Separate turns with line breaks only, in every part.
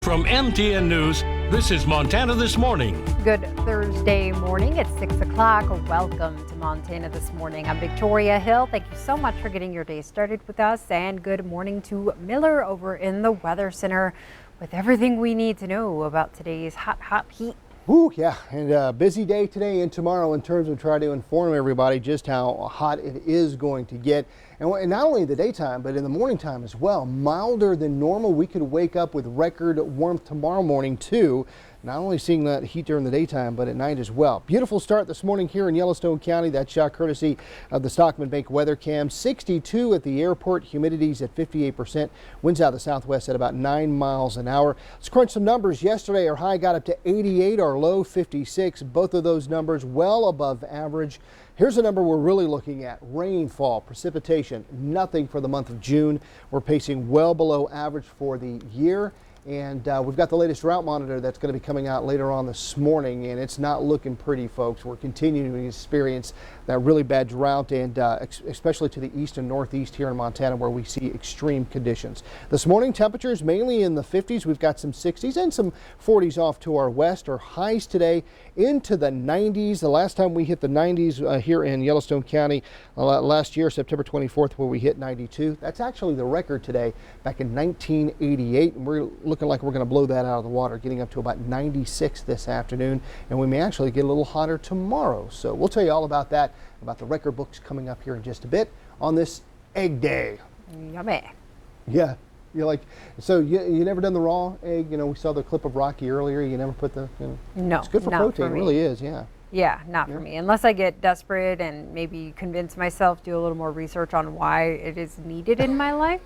From MTN News, this is Montana This Morning.
Good Thursday morning. It's 6 o'clock. Welcome to Montana This Morning. I'm Victoria Hill. Thank you so much for getting your day started with us. And good morning to Miller over in the Weather Center with everything we need to know about today's hot heat.
Ooh, yeah, and a busy day today and tomorrow in terms of trying to inform everybody just how hot it is going to get. And not only in the daytime, but in the morning time as well. Milder than normal. We could wake up with record warmth tomorrow morning too. Not only seeing that heat during the daytime, but at night as well. Beautiful start this morning here in Yellowstone County. That shot courtesy of the Stockman Bank weather cam. 62 at the airport. Humidity's at 58%. Winds out of the southwest at about 9 miles an hour. Let's crunch some numbers. Yesterday, our high got up to 88, our low 56. Both of those numbers well above average. Here's a number we're really looking at. Rainfall, precipitation, nothing for the month of June. We're pacing well below average for the year. And we've got the latest drought monitor that's going to be coming out later on this morning, and it's not looking pretty, folks. We're continuing to experience that really bad drought, and especially to the east and northeast here in Montana, where we see extreme conditions. This morning, temperatures mainly in the 50s. We've got some 60s and some 40s off to our west. Our highs today into the 90s. The last time we hit the 90s here in Yellowstone County last year, September 24th, where we hit 92. That's actually the record today back in 1988, and we're looking like we're going to blow that out of the water, getting up to about 96 this afternoon, and we may actually get a little hotter tomorrow. So we'll tell you all about that, about the record books coming up here in just a bit on this egg day.
Yummy.
Yeah. You're like, so you never done the raw egg? You know, we saw the clip of Rocky earlier. You never put the,
No,
it's good for protein. It really is, yeah.
Yeah, not for me. Unless I get desperate and maybe convince myself, do a little more research on why it is needed in my life,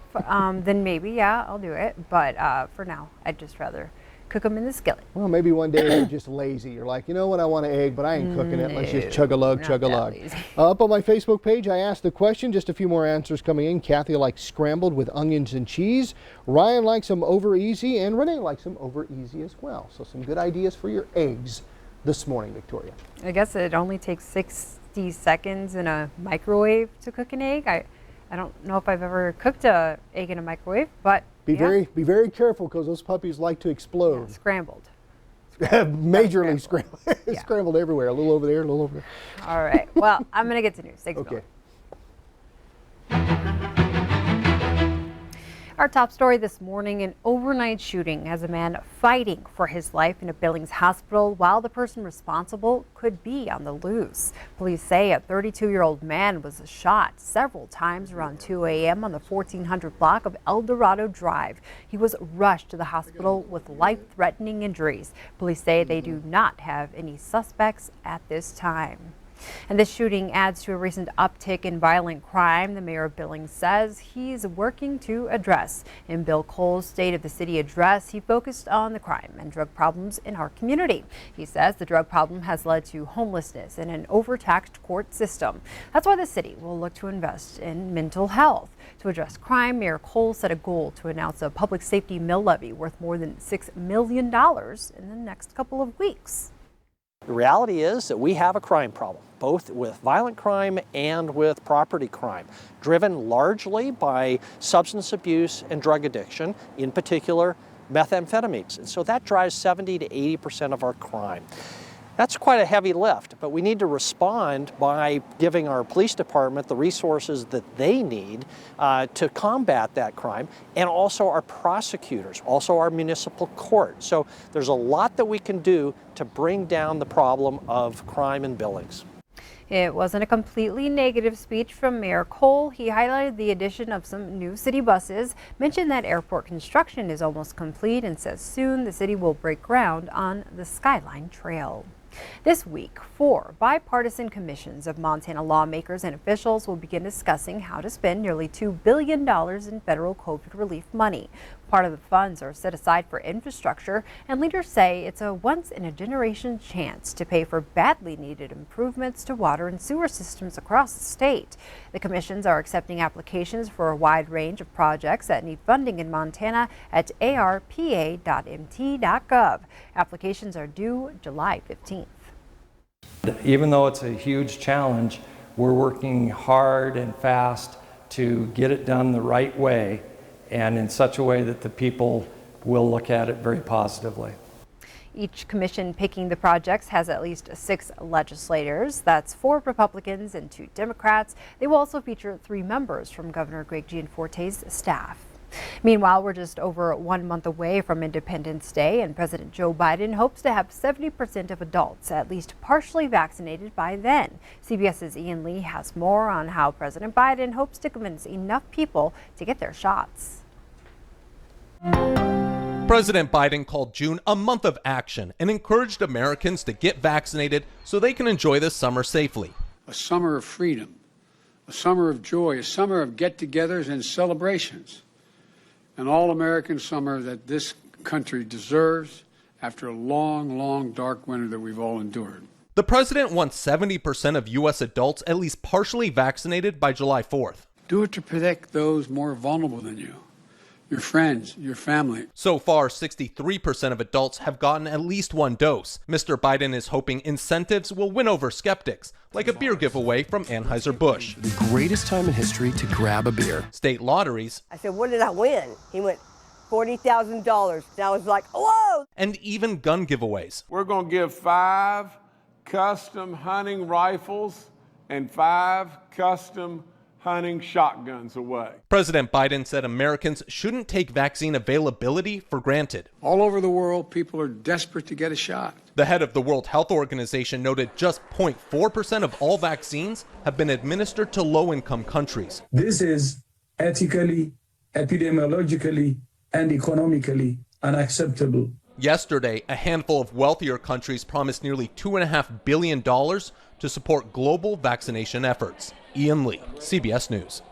then maybe, yeah, I'll do it. But for now, I'd just rather cook them in the skillet.
Well, maybe one day you're just lazy. You're like, you know what, I want an egg, but I ain't cooking it. Let's just chug-a-lug, chug-a-lug. Up on my Facebook page, I asked the question, just a few more answers coming in. Kathy likes scrambled with onions and cheese. Ryan likes them over easy, and Renee likes them over easy as well. So some good ideas for your eggs this morning, Victoria.
I guess it only takes 60 seconds in a microwave to cook an egg. I don't know if I've ever cooked an egg in a microwave, but
be very careful, because those puppies like to explode.
Yeah, scrambled.
Majorly scrambled. Scrambled everywhere. A little over there, a little over there.
All right. Well, I'm going to get to news. Thanks,
okay.
Our top story this morning, an overnight shooting has a man fighting for his life in a Billings hospital while the person responsible could be on the loose. Police say a 32-year-old man was shot several times around 2 a.m. on the 1400 block of El Dorado Drive. He was rushed to the hospital with life-threatening injuries. Police say they do not have any suspects at this time. And this shooting adds to a recent uptick in violent crime the mayor of Billings says he's working to address. In Bill Cole's State of the City address, he focused on the crime and drug problems in our community. He says the drug problem has led to homelessness and an overtaxed court system. That's why the city will look to invest in mental health. To address crime, Mayor Cole set a goal to announce a public safety mill levy worth more than $6 million in the next couple of weeks.
The reality is that we have a crime problem, both with violent crime and with property crime, driven largely by substance abuse and drug addiction, in particular methamphetamines. And so that drives 70 to 80% of our crime. That's quite a heavy lift, but we need to respond by giving our police department the resources that they need to combat that crime, and also our prosecutors, also our municipal court. So there's a lot that we can do to bring down the problem of crime in Billings.
It wasn't a completely negative speech from Mayor Cole. He highlighted the addition of some new city buses, mentioned that airport construction is almost complete, and says soon the city will break ground on the Skyline Trail. This week, 4 bipartisan commissions of Montana lawmakers and officials will begin discussing how to spend nearly $2 billion in federal COVID relief money. Part of the funds are set aside for infrastructure, and leaders say it's a once-in-a-generation chance to pay for badly needed improvements to water and sewer systems across the state. The commissions are accepting applications for a wide range of projects that need funding in Montana at arpa.mt.gov. Applications are due July 15th.
Even though it's a huge challenge, we're working hard and fast to get it done the right way and in such a way that the people we'll look at it very positively.
Each commission picking the projects has at least 6 legislators. That's 4 Republicans and 2 Democrats. They will also feature 3 members from Governor Greg Gianforte's staff. Meanwhile, we're just over 1 month away from Independence Day, and President Joe Biden hopes to have 70% of adults at least partially vaccinated by then. CBS's Ian Lee has more on how President Biden hopes to convince enough people to get their shots.
President Biden called June a month of action and encouraged Americans to get vaccinated so they can enjoy the summer safely.
A summer of freedom, a summer of joy, a summer of get-togethers and celebrations. An all-American summer that this country deserves after a long, long, dark winter that we've all endured.
The president wants 70% of U.S. adults at least partially vaccinated by July 4th.
Do it to protect those more vulnerable than you, your friends, your family.
So far, 63% of adults have gotten at least 1 dose. Mr. Biden is hoping incentives will win over skeptics, like a beer giveaway from Anheuser-Busch.
The greatest time in history to grab a beer.
State lotteries.
I said, what did I win? He went, $40,000. And I was like, whoa!
And even gun giveaways.
We're going to give 5 custom hunting rifles and 5 custom hunting shotguns away.
President Biden said Americans shouldn't take vaccine availability for granted.
All over the world, people are desperate to get a shot.
The head of the World Health Organization noted just 0.4% of all vaccines have been administered to low-income countries.
This is ethically, epidemiologically, and economically unacceptable.
Yesterday, a handful of wealthier countries promised nearly $2.5 billion to support global vaccination efforts. Ian Lee, CBS News.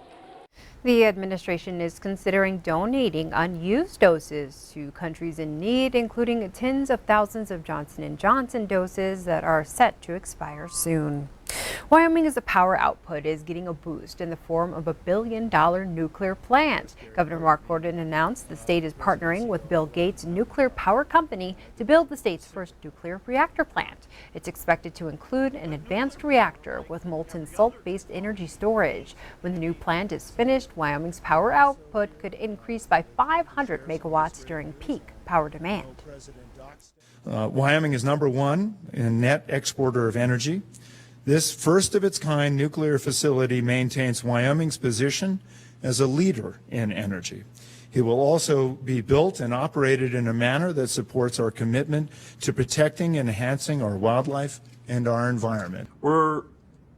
The administration is considering donating unused doses to countries in need, including tens of thousands of Johnson & Johnson doses that are set to expire soon. Wyoming's power output is getting a boost in the form of a $1 billion nuclear plant. Governor Mark Gordon announced the state is partnering with Bill Gates' nuclear power company to build the state's first nuclear reactor plant. It's expected to include an advanced reactor with molten salt-based energy storage. When the new plant is finished, Wyoming's power output could increase by 500 megawatts during peak power demand.
Wyoming is #1 in net exporter of energy. This first-of-its-kind nuclear facility maintains Wyoming's position as a leader in energy. It will also be built and operated in a manner that supports our commitment to protecting and enhancing our wildlife and our environment.
We'll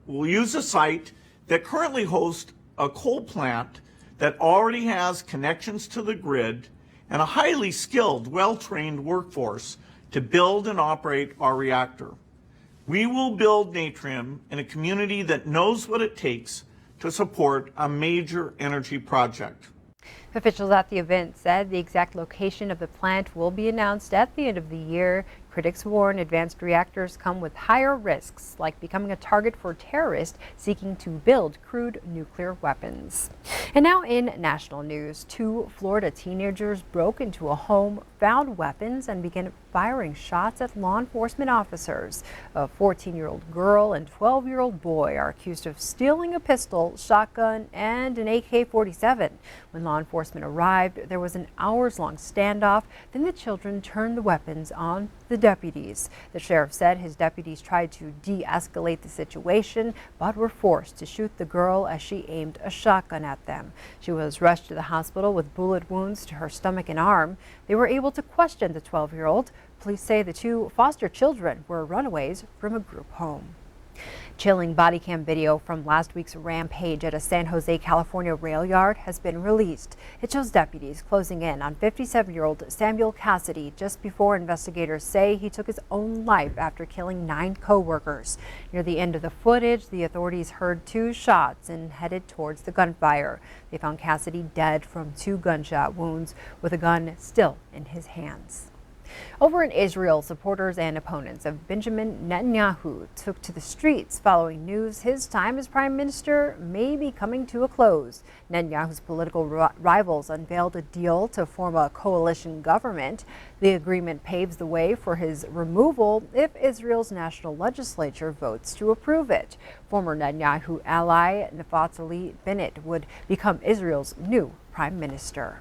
use a site that currently hosts a coal plant that already has connections to the grid and a highly skilled, well-trained workforce to build and operate our reactor. We will build Natrium in a community that knows what it takes to support a major energy project.
Officials at the event said the exact location of the plant will be announced at the end of the year. Critics warn advanced reactors come with higher risks, like becoming a target for terrorists seeking to build crude nuclear weapons. And now in national news, 2 Florida teenagers broke into a home, found weapons, and began firing shots at law enforcement officers. A 14-year-old girl and 12-year-old boy are accused of stealing a pistol, shotgun, and an AK-47. When law enforcement arrived, there was an hours-long standoff. Then the children turned the weapons on the deputies. The sheriff said his deputies tried to de-escalate the situation, but were forced to shoot the girl as she aimed a shotgun at them. She was rushed to the hospital with bullet wounds to her stomach and arm. They were able to question the 12-year-old. Police say the 2 foster children were runaways from a group home. Chilling body cam video from last week's rampage at a San Jose, California rail yard has been released. It shows deputies closing in on 57-year-old Samuel Cassidy just before investigators say he took his own life after killing 9 co-workers. Near the end of the footage, the authorities heard 2 shots and headed towards the gunfire. They found Cassidy dead from 2 gunshot wounds with a gun still in his hands. Over in Israel, supporters and opponents of Benjamin Netanyahu took to the streets following news his time as prime minister may be coming to a close. Netanyahu's political rivals unveiled a deal to form a coalition government. The agreement paves the way for his removal if Israel's national legislature votes to approve it. Former Netanyahu ally Naftali Bennett would become Israel's new prime minister.